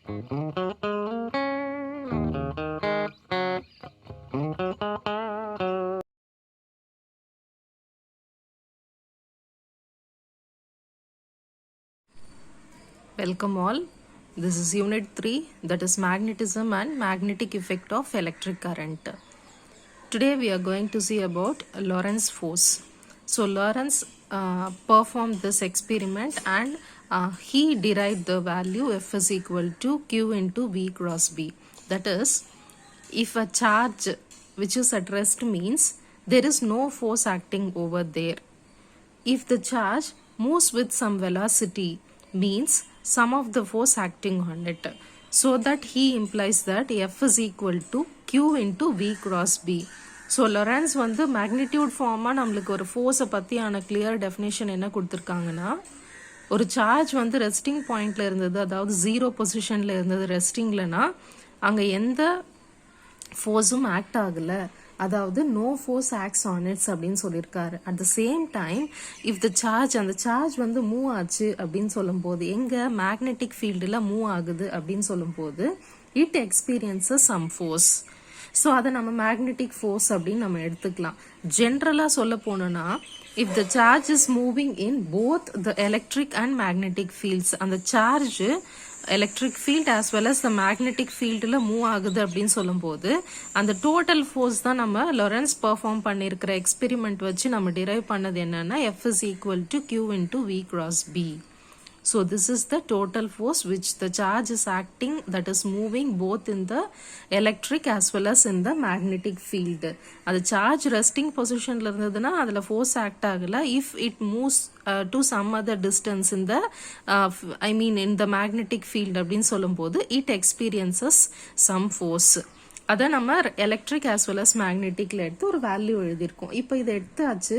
Welcome all. This is unit 3, that is magnetism and magnetic effect of electric current. Today we are going to see about Lorentz force. So Lorentz performed this experiment and he derived the value F is equal to Q into V cross B. That is, if a charge which is at rest means there is no force acting over there. If the charge moves with some velocity means some of the force acting on it. So that he implies that F is equal to Q into V cross B. So Lorentz வந்து magnitude form நம்மளுக்கு ஒரு force பத்தியான clear definition என்ன கொடுத்திருக்காங்கன்னா, ஒரு charge வந்து resting பாயிண்ட்ல இருந்தது, அதாவது 0 பொசிஷன்ல இருந்தது ரெஸ்டிங்லனா அங்க எந்த ஃபோர்ஸும் ஆக்ட் ஆகல, அதாவது no force acts on its அப்படின்னு சொல்லியிருக்காரு. At the same time if the charge, அந்த சார்ஜ் வந்து மூவ் ஆச்சு அப்படின்னு சொல்லும் போது, எங்க மேக்னெட்டிக் ஃபீல்டில் மூவ் ஆகுது அப்படின்னு சொல்லும் போது it experiences some force. So அதை நம்ம மேக்னெட்டிக் ஃபோர்ஸ் அப்படின்னு நம்ம எடுத்துக்கலாம். ஜென்ரலாக சொல்ல போனோம்னா, if the charge is moving in both the electric and magnetic fields, அந்த charge electric field as well as the magnetic ஃபீல்டில் மூவ் ஆகுது அப்படின்னு சொல்லும்போது அந்த டோட்டல் ஃபோர்ஸ் தான் நம்ம லொரன்ஸ் பெர்ஃபார்ம் பண்ணியிருக்கிற எக்ஸ்பெரிமெண்ட் வச்சு நம்ம டிரைவ் பண்ணது என்னன்னா F is equal to Q into V cross B. So this is the total force which the charge is acting, that is moving both in the electric as well as in the magnetic field. அது charge resting positionல இருந்ததுன்னா அதுல force act ஆகல. If it moves to some other distance in the in the magnetic field அப்படின்னு சொல்லும்போது it experiences some force. அதை நம்ம electric as well as magneticல எடுத்து ஒரு வேல்யூ எழுதியிருக்கோம். இப்போ இதை எடுத்தாச்சு,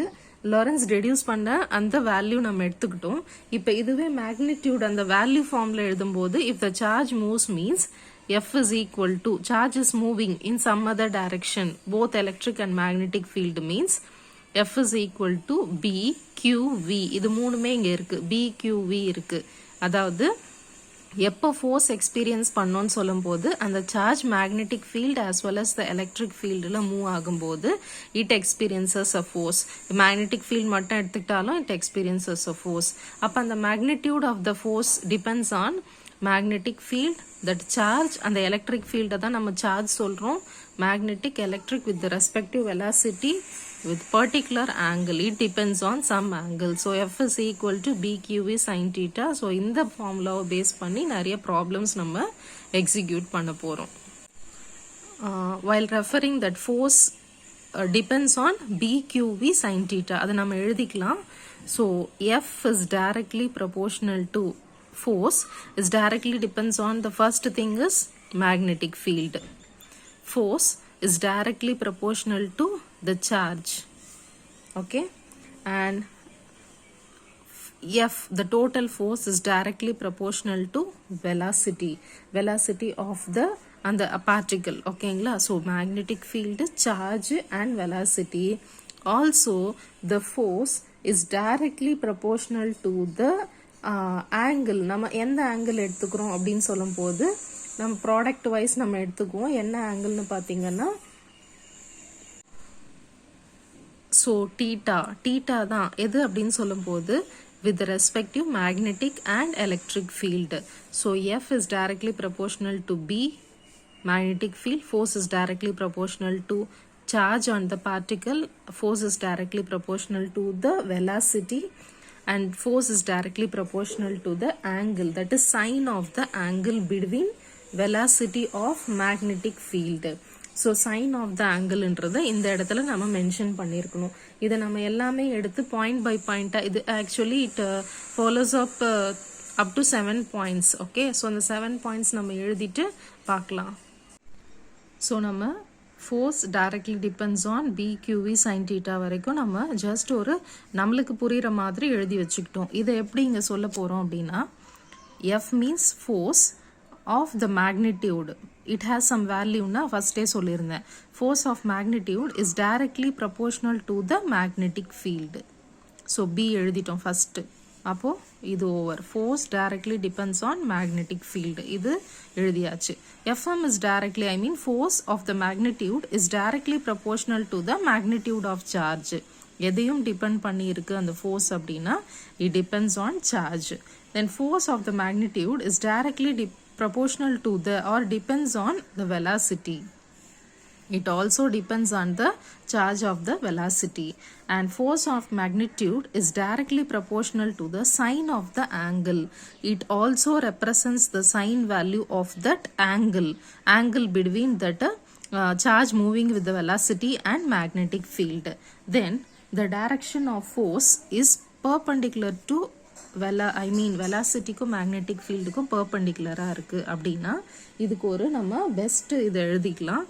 லாரன்ஸ் ரெடியூஸ் பண்ண அந்த வேல்யூ நம்ம எடுத்துக்கிட்டோம். இப்போ இதுவே மேக்னிடியூட் அந்த வேல்யூ ஃபார்ம்ல எழுதும்போது if the charge moves means F is equal to, charge is moving in some other direction, both electric and magnetic field means F is equal to BQV. இது மூணுமே இங்க இருக்கு, BQV இருக்கு. அதாவது எப்போ ஃபோர்ஸ் எக்ஸ்பீரியன்ஸ் பண்ணோன்னு சொல்லும் போது அந்த charge magnetic field as well as the electric ஃபீல்டில் மூவ் ஆகும்போது it experiences a force. Magnetic field மட்டும் எடுத்துக்கிட்டாலும் இட் எக்ஸ்பீரியன்சஸ் அ ஃபோர்ஸ். அப்போ அந்த magnitude of the force depends on magnetic field, that charge, அந்த எலக்ட்ரிக் ஃபீல்டை தான் நம்ம சார்ஜ் சொல்கிறோம். Magnetic electric with respective velocity with particular angle, it depends on some angle. So F is equal to BQV sin theta. So இந்த formula base பண்ணி நிறைய problems நம்ம execute பண்ண போறோம். While referring that force depends on BQV sin theta, அதை நம்ம எழுதிக்கலாம். So F is directly proportional to force, is directly depends on, the first thing is magnetic field. Force is directly proportional to the charge, okay, and F, the total force, is directly proportional to velocity of the and the particle, okayங்களா. So magnetic field, charge and velocity. Also the force is directly proportional to the angle. நம்ம எந்த angle எடுத்துக்கிறோம் அப்படின்னு சொல்லும் போது நம்ம product wise நம்ம எடுத்துக்குவோம். என்ன ஆங்கிள்னு பார்த்தீங்கன்னா, ஸோ டீட்டா தான் எது அப்படின்னு சொல்லும்போது with the respective magnetic and electric field. So F is directly proportional to B, magnetic field. Force is directly proportional to charge on the particle. Force is directly proportional to the velocity, and force is directly proportional to the angle, that is sine of the angle between velocity of magnetic field. So sine of the ஆங்கிள்ன்றதை இந்த இடத்துல நம்ம mention பண்ணியிருக்கணும். இதை நம்ம எல்லாமே எடுத்து point by பாயிண்டாக, இது actually it follows up to 7 points. Okay, so அந்த 7 பாயிண்ட்ஸ் நம்ம எழுதிட்டு பார்க்கலாம். ஸோ நம்ம force directly depends on BQV sine theta வரைக்கும் நம்ம ஜஸ்ட் ஒரு நம்மளுக்கு புரிகிற மாதிரி எழுதி வச்சுக்கிட்டோம். இதை எப்படி இங்கே சொல்ல போகிறோம் அப்படின்னா, F means force of the magnitude, it has some value na first சொல்லிருந்தேன். Force of magnitude is directly proportional to the magnetic field. So B எழுதிட்டோம் first. அப்போ இது over. Force directly depends on magnetic field. இது எழுதியாச்சு. Fm is directly, I mean force of the magnitude is directly proportional to the magnitude of charge. எதையும் depend பண்ணி இருக்கு அந்த force அப்படின்னா it depends on charge. Then force of the magnitude is directly proportional to the or depends on the velocity. It also depends on the charge of the velocity, and force of magnitude is directly proportional to the sine of the angle. It also represents the sine value of that angle between that charge moving with the velocity and magnetic field. Then the direction of force is perpendicular to velocity-க்கும் magnetic field-க்கும் perpendicular-ஆ இருக்கு அப்படின்னா இதுக்கு ஒரு நம்ம best இதை எழுதிக்கலாம்.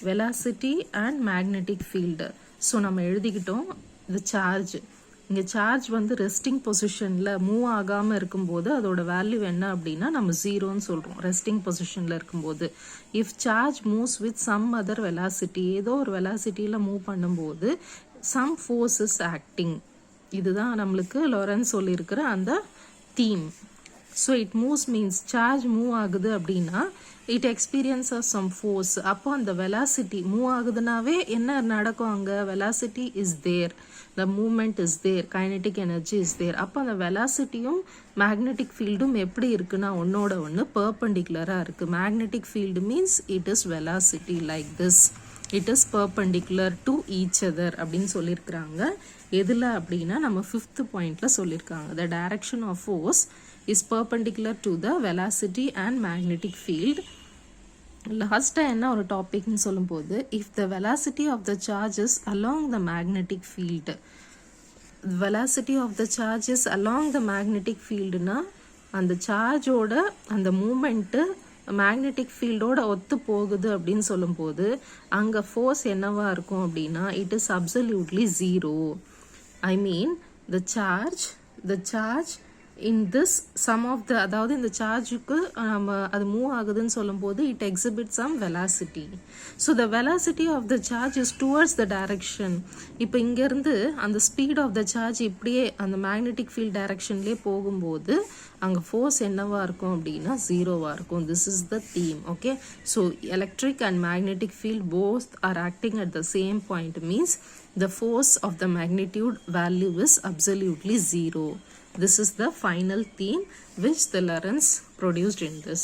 velocity and magnetic field. So நம்ம எழுதிக்கிட்டோம் இது charge. இங்கே சார்ஜ் வந்து ரெஸ்டிங் பொசிஷனில் மூவ் ஆகாமல் இருக்கும்போது அதோட வேல்யூ என்ன அப்படின்னா நம்ம ஜீரோன்னு சொல்கிறோம் ரெஸ்டிங் பொசிஷனில் இருக்கும்போது. If charge moves with some other velocity, ஏதோ ஒரு வெலாசிட்டியில் மூவ் பண்ணும்போது சம் ஃபோர்ஸ் இஸ் ஆக்டிங். இதுதான் நம்மளுக்கு லாரன்ஸ் சொல்லியிருக்கிற அந்த theme. So it moves means charge move ஆகுது அப்படின்னா இட் எக்ஸ்பீரியன்ஸஸ் சம் ஃபோர்ஸ். அப்போ அந்த வெலாசிட்டி மூவ் ஆகுதுனாவே என்ன நடக்கும், அங்கே velocity is there, the movement is there, kinetic energy is there. அப்போ அந்த வெலாசிட்டியும் மேக்னெட்டிக் ஃபீல்டும் எப்படி இருக்குன்னா ஒன்னோட ஒன்று பெர்பெண்டிகுலராக இருக்குது. Magnetic field means it is velocity like this, it is perpendicular to each other அப்படின்னு சொல்லியிருக்கிறாங்க. எதில் அப்படின்னா நம்ம 5th பாயிண்ட்ல சொல்லியிருக்காங்க. The direction of force is perpendicular to the velocity and magnetic field. லாஸ்ட்டாக என்ன ஒரு டாபிக்னு சொல்லும்போது if the velocity of the charge is along the magnetic field, velocity of the charge is along the magnetic fieldனா அந்த சார்ஜோட அந்த moment magnetic ஃபீல்டோட ஒத்து போகுது அப்படின்னு சொல்லும்போது அங்கே ஃபோர்ஸ் என்னவா இருக்கும் அப்படின்னா it is absolutely zero. I mean the charge in this sum of the, அதாவது இந்த சார்ஜுக்கு நம்ம அது மூவ் ஆகுதுன்னு சொல்லும்போது it exhibit some velocity. So the velocity of the charge is towards the direction. இப்போ இங்கேருந்து அந்த ஸ்பீட் ஆஃப் த சார்ஜ் இப்படியே அந்த மேக்னெட்டிக் ஃபீல்ட் டைரக்ஷன்லேயே போகும்போது அங்கே ஃபோர்ஸ் என்னவா இருக்கும் அப்படின்னா ஜீரோவாக இருக்கும். This is the theme. Okay, so electric and magnetic field both are acting at the same point means the force of the magnitude value is absolutely zero. This is the final theme which the Lorentz produced in this.